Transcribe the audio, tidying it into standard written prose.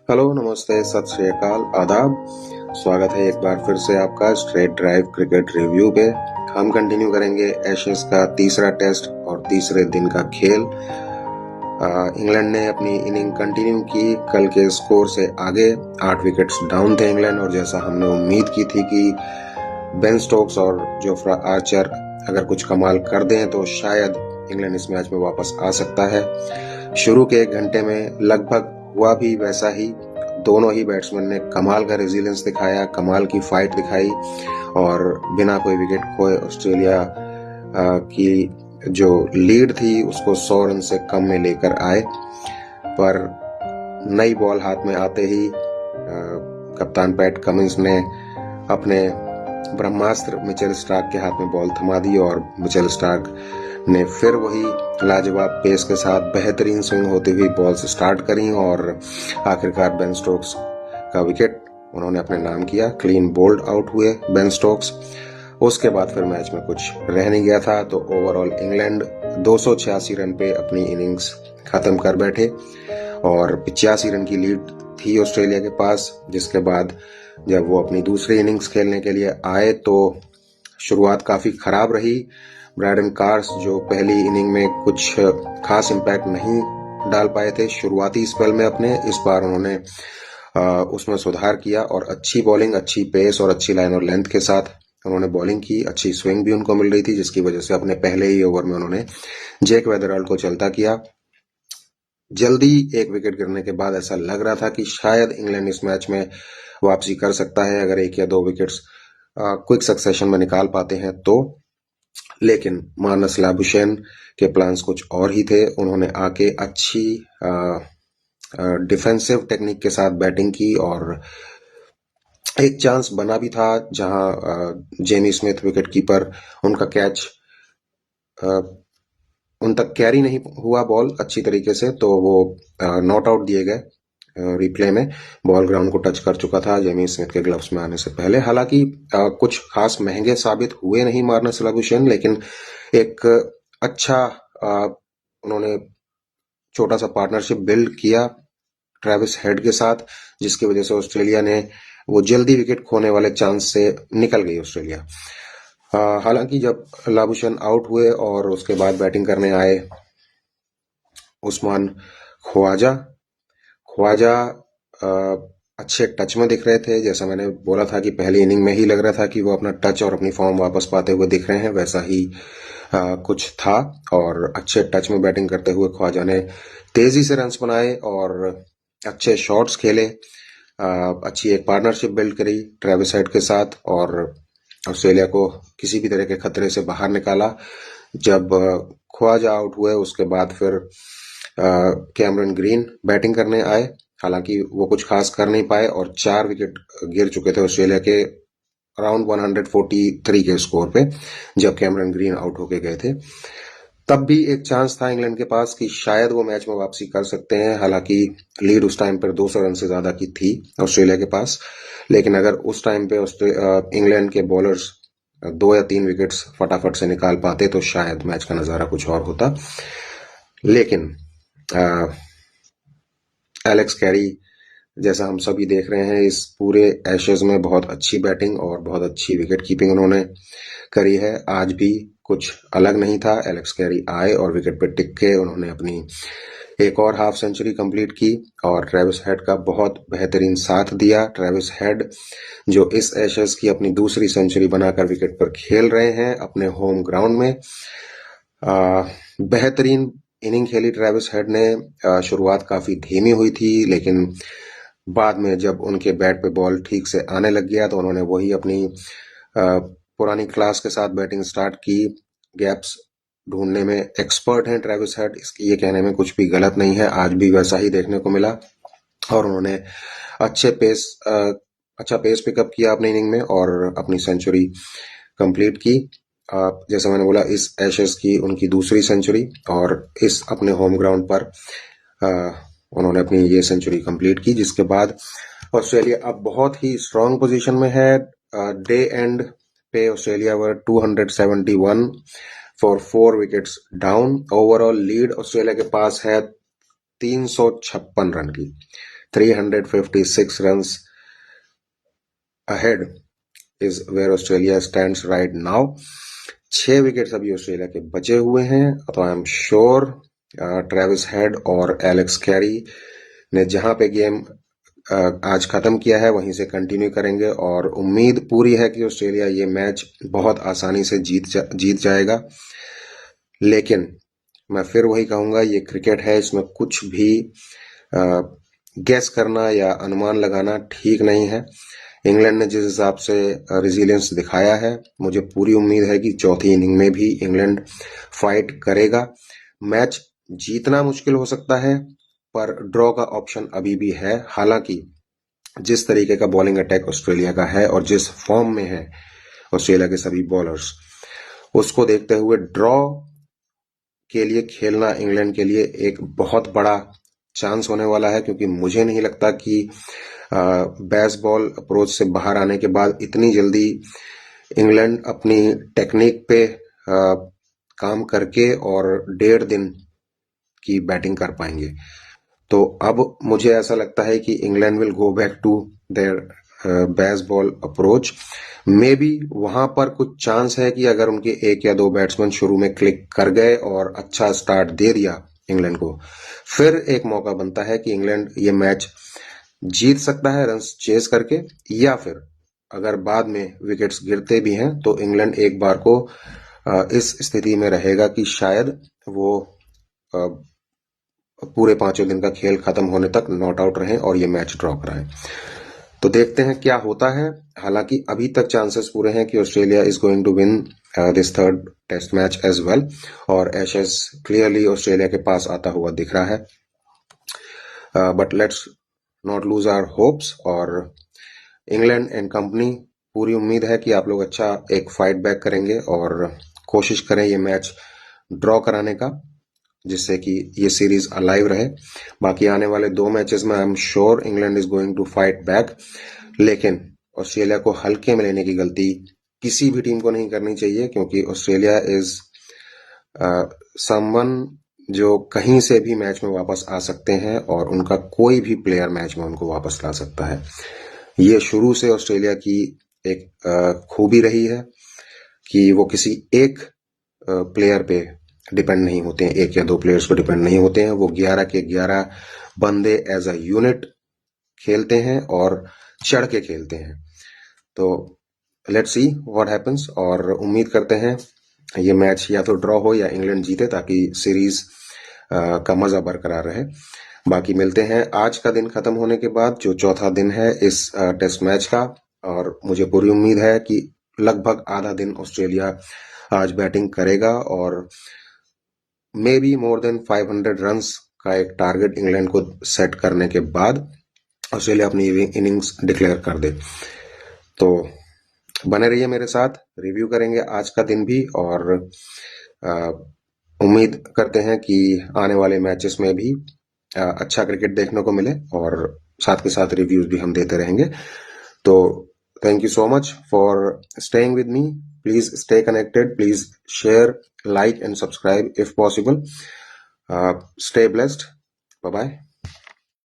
Hello, नमस्ते, सत श्री अकाल, आदाब। स्वागत है एक बार फिर से आपका स्ट्रेट ड्राइव क्रिकेट रिव्यू पे। हम कंटिन्यू करेंगे एशेज का तीसरा टेस्ट और तीसरे दिन का खेल। इंग्लैंड ने अपनी इनिंग कंटिन्यू की। कल के स्कोर से आगे 8 विकेट्स डाउन थे इंग्लैंड, और जैसा हमने उम्मीद की थी कि बेन स्टोक्स और जोफ्रा आर्चर अगर कुछ कमाल कर दें तो शायद इंग्लैंड इस मैच में वापस आ सकता है। शुरू के 1 घंटे में लगभग हुआ भी वैसा ही। दोनों ही बैट्समैन ने कमाल का रेजिलियंस दिखाया, कमाल की फाइट दिखाई, और बिना कोई विकेट खोए ऑस्ट्रेलिया की जो लीड थी उसको 100 रन से कम में लेकर आए। पर नई बॉल हाथ में आते ही कप्तान पैट कमिंस ने अपने ब्रह्मास्त्र मिचेल स्टार्क के हाथ में बॉल थमा दी, और मिचेल स्टार्क ने फिर वही लाजवाब पेस के साथ बेहतरीन स्विंग होती हुई बॉल्स स्टार्ट करी, और आखिरकार बेन स्टोक्स का विकेट उन्होंने अपने नाम किया। क्लीन बोल्ड आउट हुए बेन स्टोक्स। उसके बाद फिर मैच में कुछ रह नहीं गया था, तो ओवरऑल इंग्लैंड 286 रन पे अपनी इनिंग्स खत्म कर बैठे, और 85 रन की लीड थी ऑस्ट्रेलिया के पास। जिसके बाद जब वो अपनी दूसरी इनिंग्स खेलने के लिए आए तो शुरुआत काफी खराब रही। ब्रैडन कार्स जो पहली इनिंग में कुछ खास इम्पैक्ट नहीं डाल पाए थे शुरुआती स्पेल में अपने, इस बार उन्होंने उसमें सुधार किया, और अच्छी बॉलिंग, अच्छी पेस और अच्छी लाइन और लेंथ के साथ उन्होंने बॉलिंग की। अच्छी स्विंग भी उनको मिल रही थी, जिसकी वजह से अपने पहले ही ओवर में उन्होंने जेक वेदरऑल को चलता किया। जल्दी 1 विकेट गिरने के बाद ऐसा लग रहा था कि शायद इंग्लैंड इस मैच में वापसी कर सकता है अगर 1 या 2 विकेट्स क्विक सक्सेशन में निकाल पाते हैं तो। लेकिन मार्नस लाबुशेन के प्लान्स कुछ और ही थे। उन्होंने आके अच्छी डिफेंसिव टेक्निक के साथ बैटिंग की, और एक चांस बना भी था जहां जेमी स्मिथ विकेट कीपर, उनका कैच उन तक कैरी नहीं हुआ बॉल अच्छी तरीके से, तो वो नॉट आउट दिए गए। रिप्ले में बॉल ग्राउंड को टच कर चुका था जेमी स्मिथ के ग्लव्स में आने से पहले। हालांकि कुछ खास महंगे साबित हुए नहीं मार्नस लाबुशेन, लेकिन एक अच्छा उन्होंने छोटा सा पार्टनरशिप बिल्ड किया ट्रेविस हेड के साथ, जिसकी वजह से ऑस्ट्रेलिया ने वो जल्दी विकेट खोने वाले चांस से निकल गई ऑस्ट्रेलिया। हालांकि जब लाबुशेन आउट हुए और उसके बाद बैटिंग करने आए उस्मान ख्वाजा ख्वाजा अच्छे टच में दिख रहे थे। जैसा मैंने बोला था कि पहली इनिंग में ही लग रहा था कि वो अपना टच और अपनी फॉर्म वापस पाते हुए दिख रहे हैं, वैसा ही कुछ था। और अच्छे टच में बैटिंग करते हुए ख्वाजा ने तेजी से रन्स बनाए और अच्छे शॉट्स खेले। अच्छी एक पार्टनरशिप बिल्ड करी ट्रेविस हेड के साथ, और ऑस्ट्रेलिया को किसी भी तरह के खतरे से बाहर निकाला। जब ख्वाजा आउट हुए उसके बाद फिर कैमरन ग्रीन बैटिंग करने आए। हालांकि वो कुछ खास कर नहीं पाए, और 4 विकेट गिर चुके थे ऑस्ट्रेलिया के अराउंड 143 के स्कोर पे जब कैमरन ग्रीन आउट होके गए थे। तब भी एक चांस था इंग्लैंड के पास कि शायद वो मैच में वापसी कर सकते हैं। हालांकि लीड उस टाइम पर 200 रन से ज्यादा की थी ऑस्ट्रेलिया के पास, लेकिन अगर उस टाइम पे इंग्लैंड के बॉलर्स 2 या 3 विकेट्स फटाफट से निकाल पाते तो शायद मैच का नजारा कुछ और होता। लेकिन एलेक्स कैरी, जैसा हम सभी देख रहे हैं, इस पूरे एशेज में बहुत अच्छी बैटिंग और बहुत अच्छी विकेट कीपिंग उन्होंने करी है। आज भी कुछ अलग नहीं था। एलेक्स कैरी आए और विकेट पे टिक के उन्होंने अपनी एक और हाफ सेंचुरी कंप्लीट की, और ट्रेविस हेड का बहुत बेहतरीन साथ दिया। ट्रेविस हेड जो इस एशेज की अपनी दूसरी सेंचुरी बनाकर विकेट पर खेल रहे हैं अपने होम ग्राउंड में। बेहतरीन इनिंग खेली ट्रेविस हेड ने। शुरुआत काफी धीमी हुई थी, लेकिन बाद में जब उनके बैट पे बॉल ठीक से आने लग गया तो उन्होंने वही अपनी पुरानी क्लास के साथ बैटिंग स्टार्ट की। गैप्स ढूंढने में एक्सपर्ट हैं ट्रेविस हेड, इसकी ये कहने में कुछ भी गलत नहीं है। आज भी वैसा ही देखने को मिला, और उन्होंने अच्छा पेस पिकअप किया अपनी इनिंग में और अपनी सेंचुरी कंप्लीट की। जैसा मैंने बोला, इस एशेज की उनकी दूसरी सेंचुरी, और इस अपने होम ग्राउंड पर उन्होंने अपनी ये सेंचुरी कंप्लीट की, जिसके बाद ऑस्ट्रेलिया अब बहुत ही स्ट्रांग पोजीशन में है। डे एंड पे Australia were 271 for 4 wickets down. Overall lead Australia के पास है 356 रन की। 356 runs ahead is where Australia stands right now. 6 wickets अभी ऑस्ट्रेलिया के बचे हुए हैं, तो आई एम श्योर ट्रेविस हेड और एलेक्स कैरी ने जहां पे गेम आज खत्म किया है वहीं से कंटिन्यू करेंगे और उम्मीद पूरी है कि ऑस्ट्रेलिया ये मैच बहुत आसानी से जीत जाएगा। लेकिन मैं फिर वही कहूंगा, ये क्रिकेट है, इसमें कुछ भी गेस करना या अनुमान लगाना ठीक नहीं है। इंग्लैंड ने जिस हिसाब से रेजिलियंस दिखाया है, मुझे पूरी उम्मीद है कि चौथी इनिंग में भी इंग्लैंड फाइट करेगा। मैच जीतना मुश्किल हो सकता है, पर ड्रॉ का ऑप्शन अभी भी है। हालांकि जिस तरीके का बॉलिंग अटैक ऑस्ट्रेलिया का है और जिस फॉर्म में है ऑस्ट्रेलिया के सभी बॉलर्स, उसको देखते हुए ड्रॉ के लिए खेलना इंग्लैंड के लिए एक बहुत बड़ा चांस होने वाला है, क्योंकि मुझे नहीं लगता कि बेसबॉल अप्रोच से बाहर आने के बाद इतनी जल्दी इंग्लैंड अपनी टेक्निक पे काम करके और 1.5 दिन की बैटिंग कर पाएंगे। तो अब मुझे ऐसा लगता है कि England will go back to their baseball approach. Maybe वहां पर कुछ चांस है कि अगर उनके 1 या 2 बैट्समैन शुरू में क्लिक कर गए और अच्छा स्टार्ट दे दिया इंग्लैंड को, फिर एक मौका बनता है कि इंग्लैंड ये मैच जीत सकता है रन्स चेस करके, या फिर अगर बाद में विकेट्स गिरते भी हैं तो इंग्लैंड एक बार को इस स्थिति में रहेगा कि शायद वो पूरे 5 दिन का खेल खत्म होने तक नॉट आउट रहे और ये मैच ड्रॉ कराएं। तो देखते हैं क्या होता है। हालांकि अभी तक चांसेस पूरे हैं कि Australia is going to win this third test match as well, और एशेस क्लियरली ऑस्ट्रेलिया के पास आता हुआ दिख रहा है। But let's not lose our hopes, और इंग्लैंड एंड कंपनी पूरी उम्मीद है कि आप लोग अच्छा एक फाइट बैक करेंगे और कोशिश करें ये मैच ड्रॉ कराने का, जिससे कि ये सीरीज अलाइव रहे। बाकी आने वाले 2 मैचेस में I am sure England is going to fight back, लेकिन ऑस्ट्रेलिया को हल्के में लेने की गलती किसी भी टीम को नहीं करनी चाहिए, क्योंकि ऑस्ट्रेलिया इज समवन जो कहीं से भी मैच में वापस आ सकते हैं और उनका कोई भी प्लेयर मैच में उनको वापस ला सकता है। ये शुरू से ऑस्ट्रेलिया की एक खूबी रही है कि वो किसी एक प्लेयर पे डिपेंड नहीं होते हैं, 1 या 2 प्लेयर्स पे डिपेंड नहीं होते हैं। वो 11 के 11 बंदे एज अ यूनिट खेलते हैं और चढ़ के खेलते हैं। तो लेट्स सी व्हाट हैपेंस, और उम्मीद करते हैं ये मैच या तो ड्रॉ हो या इंग्लैंड जीते, ताकि सीरीज का मजा बरकरार रहे। बाकी मिलते हैं आज का दिन खत्म होने के बाद, जो चौथा दिन है इस टेस्ट मैच का, और मुझे पूरी उम्मीद है कि लगभग आधा दिन ऑस्ट्रेलिया आज बैटिंग करेगा और may be more than 500 runs का एक टारगेट इंग्लैंड को सेट करने के बाद ऑस्ट्रेलिया अपनी इनिंग्स डिक्लेयर कर दे। तो बने रहिए मेरे साथ, रिव्यू करेंगे आज का दिन भी, और उम्मीद करते हैं कि आने वाले मैचेस में भी अच्छा क्रिकेट देखने को मिले, और साथ के साथ रिव्यूज भी हम देते रहेंगे। तो thank you so much for staying with me. Please stay connected. Please share, like, and subscribe if possible. Stay blessed. Bye bye.